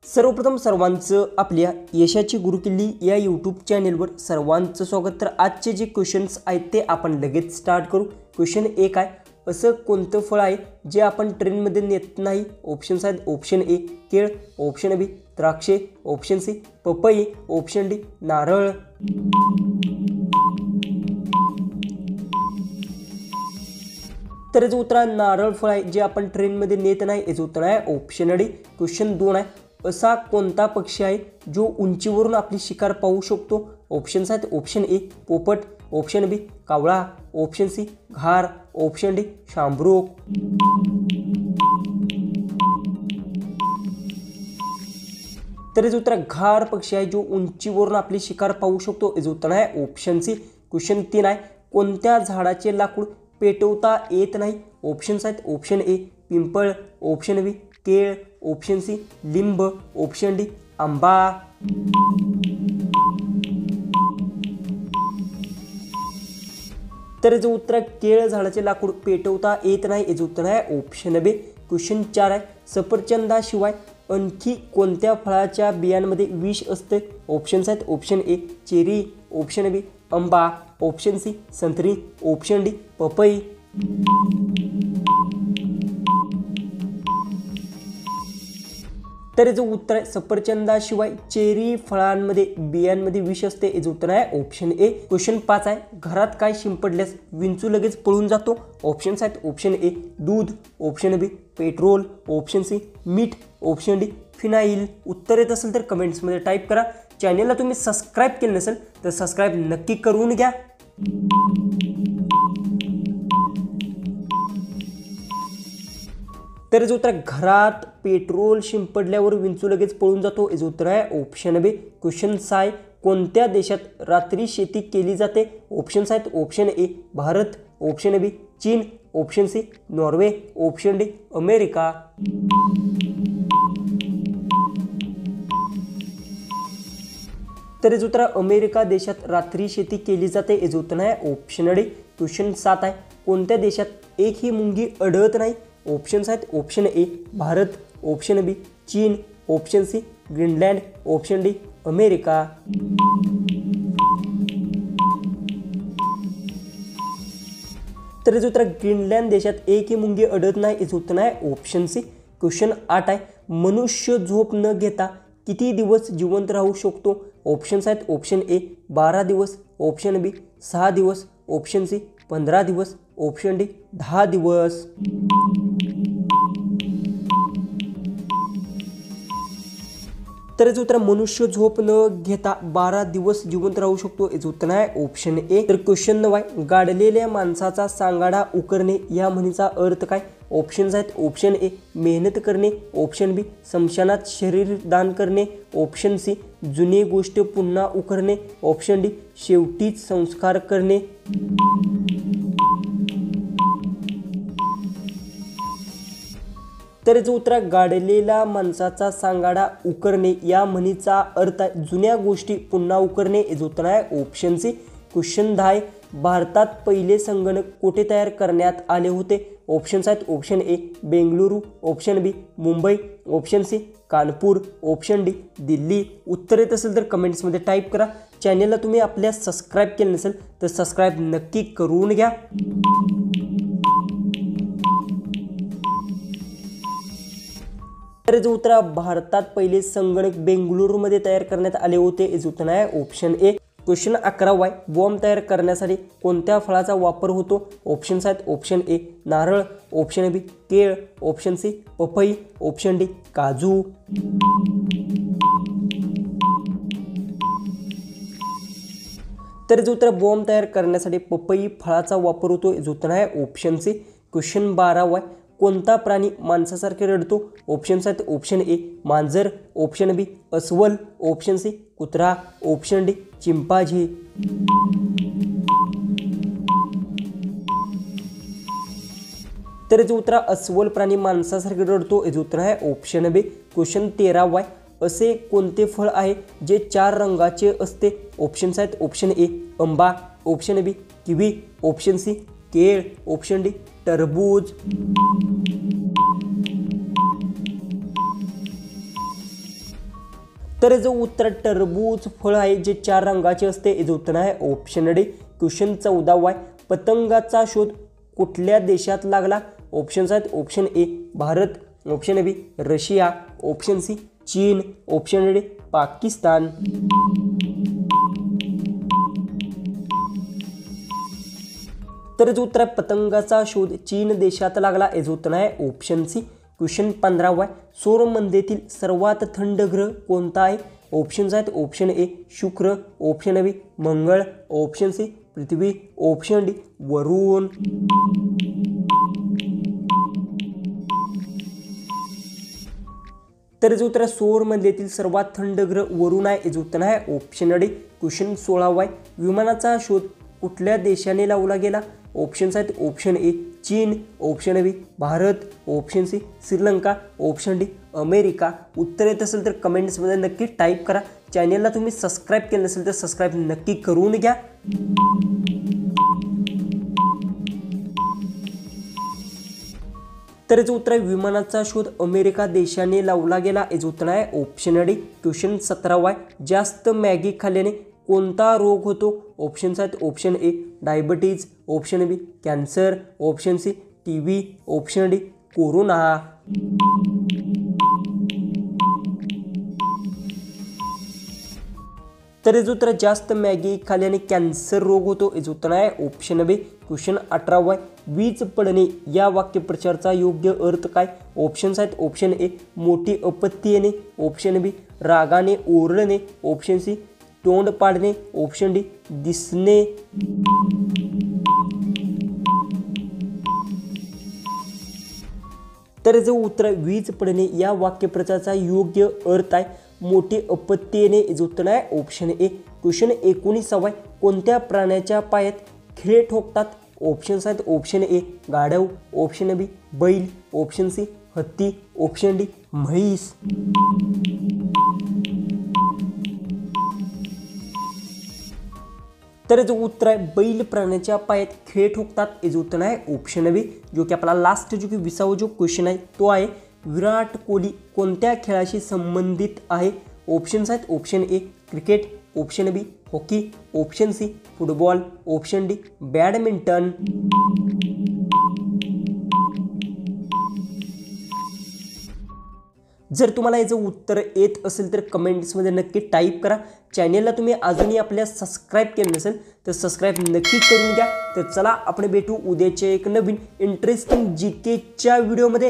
सर्वप्रथम सर्वांचं आपल्या यशाची गुरुकिल्ली या यूट्यूब चॅनेलवर सर्वांचं स्वागत। तर आजचे जे क्वेश्चन्स आहेत ते आपण लगेच स्टार्ट करू। क्वेश्चन 1 आहे, असं कोणतं फळ आहे जे आपण ट्रेनमध्ये नेत नाही? ऑप्शन्स आहेत, ऑप्शन ए केळ, ऑप्शन बी द्राक्षे, ऑप्शन सी पपई, ऑप्शन डी नारळ। तर याचं उत्तर आहे नारळ फळ आहे जे आपण ट्रेनमध्ये नेत नाही। याचं उत्तर आहे ऑप्शन डी। क्वेश्चन 2 आहे, असा कोणता पक्षी आहे जो उंचीवरून आपली शिकार पाहू शकतो? ऑप्शन्स आहेत, ऑप्शन ए पोपट, ऑप्शन बी कावळा, ऑप्शन सी घार, ऑप्शन डी शांभरूक। तर याचं उत्तर घार पक्षी आहे जो उंचीवरून आपली शिकार पाहू शकतो। याचं उत्तर आहे ऑप्शन सी। क्वेश्चन 3 आहे, कोणत्या झाडाचे लाकूड पेटवता येत नाही? ऑप्शन्स आहेत, ऑप्शन ए पिंपळ, ऑप्शन बी केळ, ऑप्शन सी लिंब, ऑप्शन डी आंबा। तर याचं उत्तर केळ झाडाचे लाकूड पेटवता येत नाही। याचं उत्तर आहे ऑप्शन बी। क्वेश्चन 4 आहे, सफरचंदाशिवाय आणखी कोणत्या फळाच्या बियांमध्ये विष असते? ऑप्शन्स आहेत, ऑप्शन ए चेरी, ऑप्शन बी आंबा, ऑप्शन सी संत्री, ऑप्शन डी पपई। तर याचं उत्तर आहे सफरचंदाशिवाय चेरी फळांमध्ये बियांमध्ये विष असते। याचं उत्तर आहे ऑप्शन ए। क्वेश्चन 5 आहे, घरात काय शिंपडल्यास विंचू लगेच पळून जातो? ऑप्शन्स आहेत, ऑप्शन ए दूध, ऑप्शन बी पेट्रोल, ऑप्शन सी मीठ, ऑप्शन डी फिनाईल। उत्तर येत असेल तर कमेंट्समध्ये टाईप करा। चॅनलला तुम्ही सबस्क्राईब केलं नसेल तर सबस्क्राईब नक्की करून घ्या। तर याचं उत्तर घरात पेट्रोल शिंपडल्यावर विंचू लगेच पळून जातो। याचं उत्तर आहे ऑप्शन बी। क्वेश्चन 6, कोणत्या देशात रात्री शेती केली जाते? ऑप्शन्स आहेत, option A Bharat, option B चीन, option C Norway, option D America. तर याचं उत्तर अमेरिका देशात रात्री शेती केली जाते। याचं उत्तर आहे ऑप्शन डी। क्वेश्चन 7 आहे, कोणत्या देशात एकही मुंगी आढळत नाही? ऑप्शन्स आहेत, option A Bharat, option B चीन, option C Greenland, option D America. तर याचं उत्तर ग्रीनलँड देशात एकही मुंगी आढळत नाही। याचं उत्तर आहे ऑप्शन सी। क्वेश्चन 8 आहे, मनुष्य झोप न घेता किती दिवस जिवंत राहू शकतो? ऑप्शन्स आहेत, ऑप्शन ए 12 दिवस, ऑप्शन बी 6 दिवस, ऑप्शन सी 15 दिवस, ऑप्शन डी 10 दिवस। तर याचं उत्तर मनुष्य झोप न घेता 12 दिवस जिवंत राहू शकतो। याचं उत्तर आहे ऑप्शन ए। तर क्वेश्चन 9 आहे, गाडलेल्या माणसाचा सांगाडा उकरणे या म्हणीचा अर्थ काय? ऑप्शन्स आहेत, ऑप्शन ए मेहनत करणे, ऑप्शन बी स्मशानात शरीर दान करणे, ऑप्शन सी जुनी गोष्ट पुन्हा उकरणे, ऑप्शन डी शेवटीच संस्कार करणे। तर याचं उत्तर गाडलेला माणसाचा सांगाडा उकरणे या म्हणीचा अर्थ आहे जुन्या गोष्टी पुन्हा उकरणे। याचं उत्तर आहे ऑप्शन सी। क्वेश्चन 10, भारतात पहिले संगणक कुठे तयार करण्यात आले होते? ऑप्शन्स आहेत, option A Bengaluru, option B Mumbai, option C Kanpur, option D Delhi. उत्तर येत असेल तर कमेंट्समध्ये टाईप करा। चॅनलला तुम्ही आपल्या सबस्क्राईब केलं नसेल तर सबस्क्राईब नक्की करून घ्या। तर याचं उत्तर भारतात पहिले संगणक बेंगलुरूमध्ये तयार करण्यात आले होते। याचं उत्तर आहे ऑप्शन ए। क्वेश्चन 11 आहे, बॉम्ब तयार करण्यासाठी कोणत्या फळाचा वापर होतो? ऑप्शन्स आहेत, ऑप्शन ए नारळ, ऑप्शन बी केळ, ऑप्शन सी पपई, ऑप्शन डी काजू। तर याचं उत्तर बॉम्ब तयार करण्यासाठी पपई फळाचा वापर होतो। याचं उत्तर आहे ऑप्शन सी। क्वेश्चन 12 आहे, कोणता प्राणी माणसासारखे रडतो? ऑप्शन्स आहेत, ऑप्शन ए मांजर, ऑप्शन बी अस्वल, ऑप्शन सी कुत्रा, ऑप्शन डी चिंपांझी। तर याचं उत्तर अस्वल प्राणी माणसासारखे रडतो। याचं उत्तर आहे ऑप्शन बी। क्वेश्चन 13 आहे, असे कोणते फळ आहे जे 4 रंगाचे असते? ऑप्शन्स आहेत, ऑप्शन ए आंबा, ऑप्शन बी किवी, ऑप्शन सी केळ, ऑप्शन डी टरबूज। तर याचं उत्तर टरबूज फळ आहे जे 4 रंगाचे असते. याचं उत्तर आहे ऑप्शन डी. क्वेश्चन 14 आहे. पतंगाचा शोध कुठल्या देशात लागला? ऑप्शन्स आहेत. Option A Bharat, option B Russia, option C चीन, ऑप्शन डी पाकिस्तान. तर याचं उत्तर आहे पतंगाचा शोध चीन देशात लागला. याचं उत्तर आहे ऑप्शन सी. क्वेश्चन 15 आहे. सौरमंडळातील सर्वात थंड ग्रह कोणता आहे? ऑप्शन्स आहेत. ऑप्शन ए शुक्र, ऑप्शन बी मंगळ, ऑप्शन सी पृथ्वी, ऑप्शन डी वरुण. तर याचं उत्तर आहे सौरमंडळातील सर्वात थंड ग्रह वरुण आहे. याचं उत्तर आहे ऑप्शन डी. क्वेश्चन 16 आहे. विमानाचा शोध कुठल्या देशाने लावला गेला? ऑप्शन्स आहेत. ऑप्शन ए चीन, option B Bharat, option C Sri Lanka, option D America. उत्तर येत असेल तर कमेंट्समध्ये नक्की टाईप करा. चॅनलला तुम्ही सबस्क्राईब केलं नसेल तर सबस्क्राईब नक्की करून घ्या. तर याचं उत्तर आहे विमानाचा शोध अमेरिका देशाने लावला गेला. याचं उत्तर आहे ऑप्शन डी. क्वेश्चन 17 आहे. जास्त मॅगी खाल्ल्याने कोणता रोग होतो? ऑप्शन्स आहेत. Option A diabetes, option B cancer, option C TB, option D corona. तर याचं उत्तर जास्त मॅगी खाल्ल्याने कॅन्सर रोग होतो. याचं उत्तर आहे ऑप्शन बी. क्वेश्चन 18 आहे. वीज पडणे या वाक्यप्रचाराचा योग्य अर्थ काय? ऑप्शन्स आहेत. ऑप्शन ए मोठी आपत्ती येणे, ऑप्शन बी रागाने ओरडणे, ऑप्शन सी तोंड पाडणे, ऑप्शन डी दिसणे. तर याचं उत्तर वीज पडणे या वाक्यप्रचाराचा योग्य अर्थ आहे मोठी आपत्ती येणे. याचं उत्तर आहे ऑप्शन ए. क्वेश्चन 19 आहे. कोणत्या प्राण्याच्या पायात खिळे ठोकतात? ऑप्शन्स आहेत. ऑप्शन ए गाढव, ऑप्शन बी बैल, ऑप्शन सी हत्ती, ऑप्शन डी म्हैस. तर याचं उत्तर आहे बैल प्राण्याच्या पायात खिळे ठोकतात. याचं उत्तर आहे ऑप्शन बी. जो की आपला लास्ट जो की 20वा जो क्वेश्चन आहे तो आहे विराट कोहली कोणत्या खेळाशी संबंधित आहे? ऑप्शन्स आहेत. Option A cricket, option B hockey, option C football, option D badminton. जर तुम्हाला याचं उत्तर येत असेल तर कमेंट्समध्ये नक्की टाईप करा. चॅनेलला तुम्ही अजूनही आपल्या सबस्क्राईब केलं नसेल तर सबस्क्राईब नक्की करून घ्या. तर चला आपण भेटू उद्याच्या एक नवीन इंटरेस्टिंग जीकेच्या व्हिडिओमध्ये.